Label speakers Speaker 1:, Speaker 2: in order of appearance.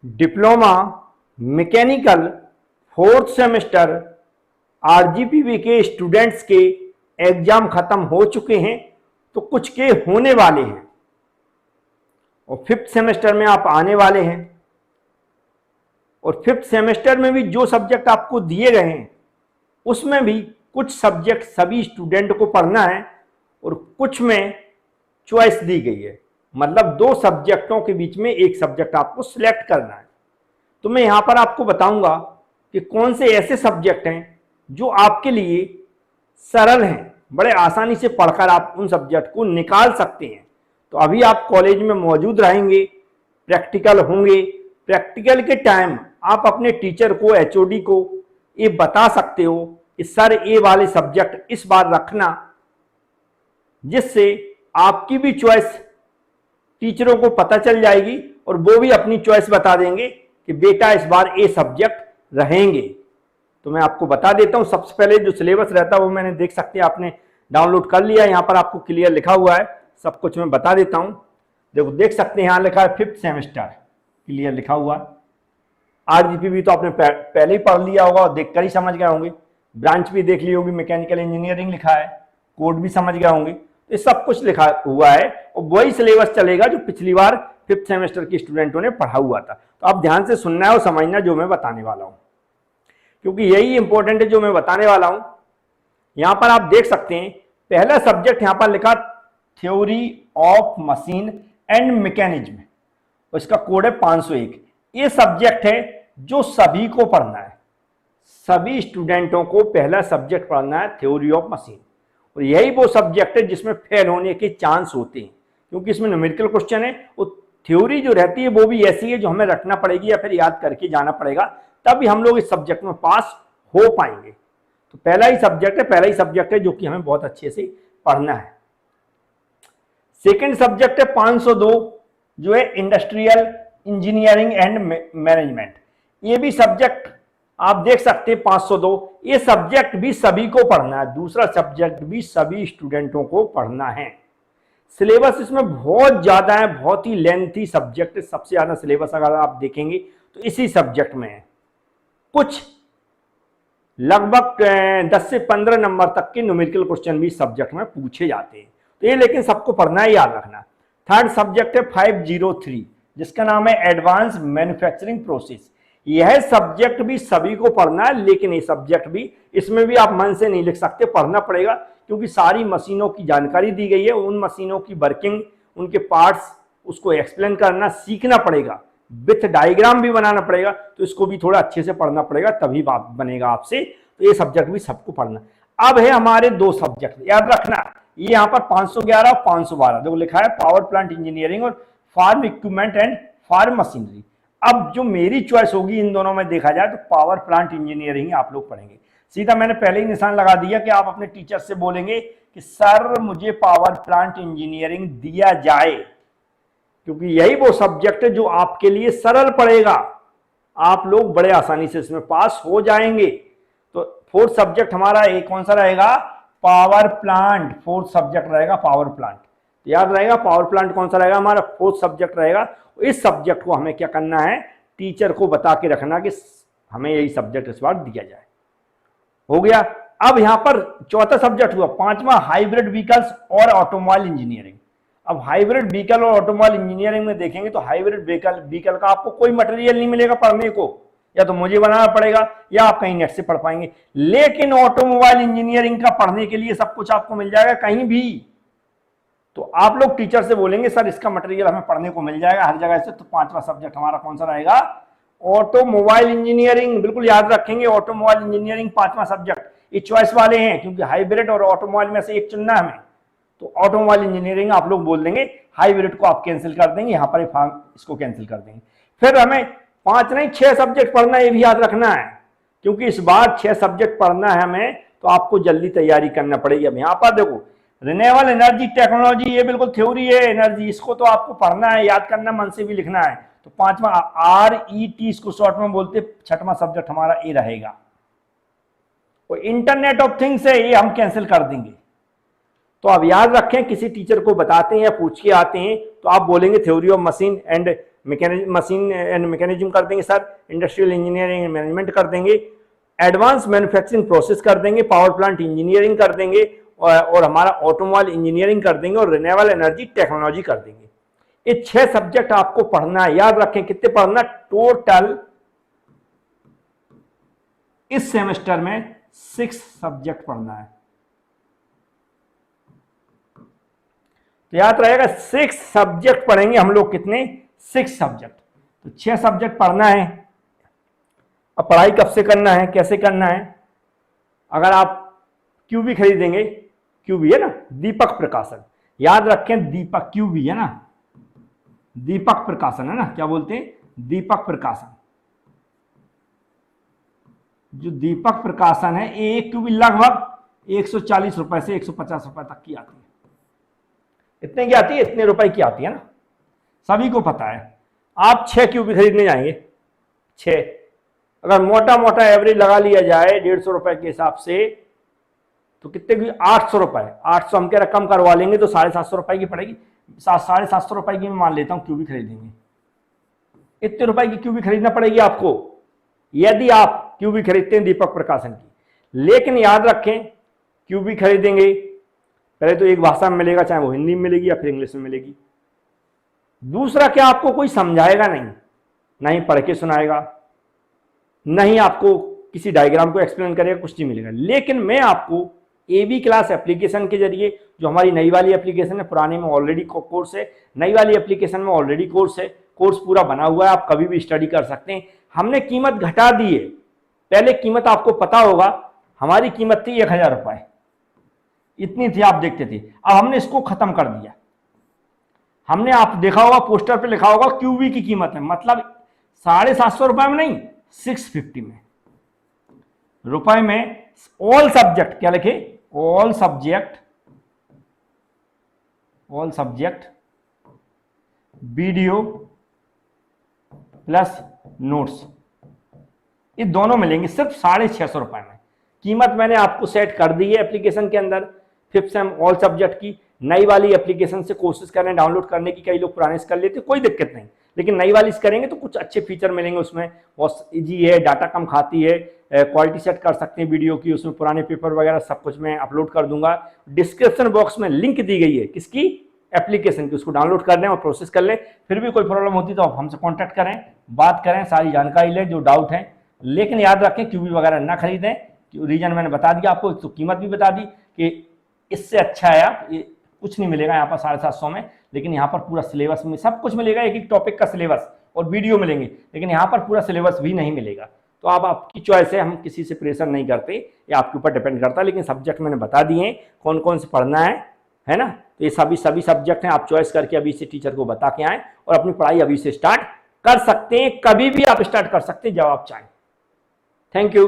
Speaker 1: Diploma mechanical fourth semester RGPV के students के exam खत्म हो चुके हैं, तो कुछ के होने वाले हैं और फिफ्थ सेमेस्टर में आप आने वाले हैं। और फिफ्थ सेमेस्टर में भी जो सब्जेक्ट आपको दिए गए हैं उसमें भी कुछ सब्जेक्ट सभी स्टूडेंट को पढ़ना है और कुछ में चॉइस दी गई है, मतलब दो सब्जेक्टों के बीच में एक सब्जेक्ट आपको सिलेक्ट करना है। तो मैं यहां पर आपको बताऊंगा कि कौन से ऐसे सब्जेक्ट हैं जो आपके लिए सरल हैं, बड़े आसानी से पढ़कर आप उन सब्जेक्ट को निकाल सकते हैं। तो अभी आप कॉलेज में मौजूद रहेंगे, प्रैक्टिकल होंगे, प्रैक्टिकल के टाइम आप अपने टीचर को, एचओडी को ये बता सकते हो कि सर ये वाले सब्जेक्ट इस बार रखना, जिससे आपकी भी चॉइस टीचरों को पता चल जाएगी और वो भी अपनी चॉइस बता देंगे कि बेटा इस बार ये सब्जेक्ट रहेंगे। तो मैं आपको बता देता हूं, सबसे पहले जो सिलेबस रहता है वो मैंने देख सकते हैं आपने डाउनलोड कर लिया, यहां पर आपको क्लियर लिखा हुआ है, सब कुछ मैं बता देता हूं। देखो देख सकते हैं यहां लिखा है फिफ्थ सेमेस्टर, क्लियर लिखा हुआ है। आरजीपीवी तो आपने पहले ही पढ़ लिया होगा और देखकर ही समझ गए होंगे, ब्रांच भी देख ली होगी, मैकेनिकल इंजीनियरिंग लिखा है, कोड भी समझ गए होंगे, ये सब कुछ लिखा हुआ है और वही सिलेबस चलेगा जो पिछली बार फिफ्थ सेमेस्टर के स्टूडेंटों ने पढ़ा हुआ था। तो आप ध्यान से सुनना है और समझना जो मैं बताने वाला हूं, क्योंकि यही इंपॉर्टेंट है जो मैं बताने वाला हूं। यहां पर आप देख सकते हैं पहला सब्जेक्ट यहां पर लिखा theory of machine and mechanism, और इसका कोड है 501। ये सब्जेक्ट है जो सभी को पढ़ना है, सभी स्टूडेंटों को पहला सब्जेक्ट पढ़ना है थ्योरी ऑफ मशीन। और यही वो सब्जेक्ट है जिसमें फेल होने के चांस होते हैं, क्योंकि इसमें न्यूमेरिकल क्वेश्चन है और थ्योरी जो रहती है वो भी ऐसी है जो हमें रखना पड़ेगी या फिर याद करके जाना पड़ेगा, तभी हम लोग इस सब्जेक्ट में पास हो पाएंगे। तो पहला ही सब्जेक्ट है जो कि हमें बहुत अच्छे से पढ़ना है। सेकंड सब्जेक्ट है 502, जो है इंडस्ट्रियल इंजीनियरिंग एंड मैनेजमेंट। ये भी सब्जेक्ट आप देख सकते हैं 502, ये सब्जेक्ट भी सभी को पढ़ना है, दूसरा सब्जेक्ट भी सभी स्टूडेंटों को पढ़ना है। सिलेबस इसमें बहुत ज्यादा है, बहुत ही लेंथी सब्जेक्ट, सबसे ज्यादा सिलेबस अगर आप देखेंगे तो इसी सब्जेक्ट में है। कुछ लगभग 10 से 15 नंबर तक के न्यूमेरिकल क्वेश्चन भी सब्जेक्ट में पूछे जाते हैं, तो ये लेकिन सबको पढ़ना है, याद रखना। थर्ड सब्जेक्ट है 503, जिसका नाम है एडवांस मैन्युफैक्चरिंग प्रोसेस। यह सब्जेक्ट भी सभी को पढ़ना है, लेकिन ये सब्जेक्ट भी, इसमें भी आप मन से नहीं लिख सकते, पढ़ना पड़ेगा, क्योंकि सारी मशीनों की जानकारी दी गई है, उन मशीनों की वर्किंग, उनके पार्ट्स, उसको एक्सप्लेन करना सीखना पड़ेगा, विथ डायग्राम भी बनाना पड़ेगा, तो इसको भी थोड़ा अच्छे से पढ़ना पड़ेगा, तभी बात बनेगा आपसे। तो ये सब्जेक्ट भी सबको पढ़ना। अब है हमारे दो सब्जेक्ट, याद रखना, ये यहाँ पर 511 और 512 जो लिखा है, पावर प्लांट इंजीनियरिंग और farm equipment and farm machinery. अब जो मेरी चॉइस होगी इन दोनों में देखा जाए तो पावर प्लांट इंजीनियरिंग आप लोग पढ़ेंगे। सीधा मैंने पहले ही निशान लगा दिया कि आप अपने टीचर से बोलेंगे कि सर मुझे पावर प्लांट इंजीनियरिंग दिया जाए, क्योंकि यही वो सब्जेक्ट है जो आपके लिए सरल पड़ेगा, आप लोग बड़े आसानी से इसमें पास हो जाएंगे। तो फोर्थ सब्जेक्ट हमारा एक कौन सा रहेगा, पावर प्लांट, फोर्थ सब्जेक्ट रहेगा पावर प्लांट। याद रहेगा पावर प्लांट कौन सा रहेगा, हमारा फोर्थ सब्जेक्ट रहेगा। इस सब्जेक्ट को हमें क्या करना है, टीचर को बता के रखना कि हमें यही सब्जेक्ट इस बार दिया जाए। हो गया। अब यहां पर चौथा सब्जेक्ट हुआ, पांचवा हाइब्रिड व्हीकल्स और ऑटोमोबाइल इंजीनियरिंग। अब हाइब्रिड व्हीकल और ऑटोमोबाइल इंजीनियरिंग में देखेंगे तो हाइब्रिड व्हीकल का आपको कोई मटेरियल नहीं मिलेगा पढ़ने को, या तो मुझे बनाना पड़ेगा या आप कहीं नेट से पढ़ पाएंगे। लेकिन ऑटोमोबाइल इंजीनियरिंग का पढ़ने के लिए सब कुछ आपको मिल जाएगा कहीं भी। तो आप लोग टीचर से बोलेंगे सर इसका मटेरियल हमें पढ़ने को मिल जाएगा हर जगह से। तो पांचवा सब्जेक्ट हमारा कौन सा रहेगा, ऑटोमोबाइल इंजीनियरिंग। बिल्कुल याद रखेंगे, ऑटोमोबाइल इंजीनियरिंग पांचवा सब्जेक्ट। ये चॉइस वाले हैं, क्योंकि हाइब्रिड और ऑटोमोबाइल में से एक चुनना है हमें। तो ऑटोमोबाइल इंजीनियरिंग आप लोग बोल देंगे, हाइब्रिड को आप कैंसिल कर देंगे, यहां पर इसको कैंसिल कर देंगे। फिर हमें 5 नहीं 6 सब्जेक्ट पढ़ना है, ये भी याद रखना है, क्योंकि इस बार 6 सब्जेक्ट पढ़ना है हमें, तो आपको जल्दी तैयारी करना पड़ेगी। अब यहां पर देखो, रिन्यूएबल एनर्जी टेक्नोलॉजी, ये बिल्कुल थ्योरी है एनर्जी, इसको तो आपको पढ़ना है, याद करना, मन से भी लिखना है। तो पांचवा RET, इसको शॉर्ट में बोलते, छठवां सब्जेक्ट हमारा ये रहेगा। और इंटरनेट ऑफ थिंग्स है, ये हम कैंसिल कर देंगे। तो आप याद रखें, किसी टीचर को बताते हैं या पूछ के आते हैं तो आप बोलेंगे theory of machine and machine and mechanism कर देंगे sir, industrial engineering and management कर देंगे, एडवांस मैन्युफैक्चरिंग प्रोसेस कर देंगे, पावर प्लांट इंजीनियरिंग कर देंगे, और हमारा ऑटोमोबाइल इंजीनियरिंग कर देंगे, और रिन्यूएबल एनर्जी टेक्नोलॉजी कर देंगे। ये 6 सब्जेक्ट आपको पढ़ना है। याद रखें कितने पढ़ना, टोटल इस सेमेस्टर में 6 सब्जेक्ट पढ़ना है। तो याद रहेगा 6 सब्जेक्ट पढ़ेंगे हम लोग। कितने? 6 सब्जेक्ट। तो 6 सब्जेक्ट पढ़ना है। अब पढ़ाई कब से करना है, कैसे करना है? अगर आप क्यूबी खरीदेंगे, क्यूबी है ना, दीपक प्रकाशन, याद रखें दीपक, क्यूबी है ना, दीपक प्रकाशन है ना, क्या बोलते हैं, दीपक प्रकाशन। जो दीपक प्रकाशन है, एक क्यूबी लगभग 140 रुपए से 150 रुपए तक की आती है। इतने की आती है, इतने रुपए की आती है ना, सभी को पता है। आप 6 क्यूबी खरीदने जाएंगे, 6, अगर मोटा मोटा एवरेज लगा लिया जाए 150 रुपए के हिसाब से, तो कितने की, 800 रुपए। 800 हम कह रहे कम करवा लेंगे तो 750 रुपए की पड़ेगी। 750 रुपए की मैं मान लेता हूं क्यूबी खरीदेंगे। इतने रुपए की क्यूबी खरीदना पड़ेगी आपको यदि आप क्यूबी खरीदते हैं दीपक प्रकाशन की। लेकिन याद रखें क्यूबी खरीदेंगे, पहले तो एक भाषा में मिलेगा, चाहे वो हिंदी में मिलेगी या फिर इंग्लिश में मिलेगी। दूसरा क्या, आपको कोई समझाएगा नहीं, नहीं पढ़ के सुनाएगा, नहीं आपको किसी डायग्राम को एक्सप्लेन करेगा, कुछ नहीं मिलेगा। लेकिन मैं आपको एबी क्लास एप्लीकेशन के जरिए, जो हमारी नई वाली एप्लीकेशन है, पुराने में ऑलरेडी कोर्स है, नई वाली एप्लीकेशन में ऑलरेडी कोर्स है, कोर्स पूरा बना हुआ है, आप कभी भी स्टडी कर सकते हैं। हमने कीमत घटा दी है। पहले कीमत आपको पता होगा, हमारी कीमत थी 1000 रुपए, इतनी थी, आप देखते थे। अब हमने इसको खत्म कर दिया। हमने, आप देखा होगा पोस्टर पे लिखा होगा क्यूबी की कीमत है, मतलब 750 रुपए में नहीं, 650 में रुपए में। ऑल सब्जेक्ट क्या लिखे, all subject video plus notes, ये दोनों मिलेंगे सिर्फ 650 रुपए में। कीमत मैंने आपको सेट कर दी है एप्लीकेशन के अंदर। 5th सेम ऑल सब्जेक्ट की नई वाली एप्लीकेशन से कोशिश करें डाउनलोड करने की। कई लोग पुराने से कर लेते, कोई दिक्कत नहीं, लेकिन नई वाली से करेंगे तो कुछ अच्छे फीचर मिलेंगे उसमें। बहुत ईजी है, डाटा कम खाती है, क्वालिटी सेट कर सकते हैं वीडियो की, उसमें पुराने पेपर वगैरह सब कुछ मैं अपलोड कर दूंगा। डिस्क्रिप्शन बॉक्स में लिंक दी गई है, किसकी, एप्लीकेशन की, उसको डाउनलोड कर लें और प्रोसेस कर लें। फिर भी कोई प्रॉब्लम होती तो आप हमसे कॉन्टैक्ट करें, बात करें, सारी जानकारी लें जो डाउट है। लेकिन याद रखें क्यूबी वगैरह ना खरीदें, रीजन मैंने बता दिया आपको, तो कीमत भी बता दी कि इससे अच्छा है आप, ये कुछ नहीं मिलेगा यहाँ पर 750 में। लेकिन यहाँ पर पूरा सिलेबस में सब कुछ मिलेगा, एक एक टॉपिक का सिलेबस और वीडियो मिलेंगे, लेकिन यहाँ पर पूरा सिलेबस भी नहीं मिलेगा। तो आप, आपकी चॉइस है, हम किसी से प्रेशर नहीं करते, ये आपके ऊपर डिपेंड करता है। लेकिन सब्जेक्ट मैंने बता दिए कौन कौन से पढ़ना है ना। तो ये सभी सब्जेक्ट हैं, आप चॉइस करके अभी से टीचर को बता के आएँ और अपनी पढ़ाई अभी से स्टार्ट कर सकते हैं। कभी भी आप स्टार्ट कर सकते हैं जब आप चाहें। Thank you.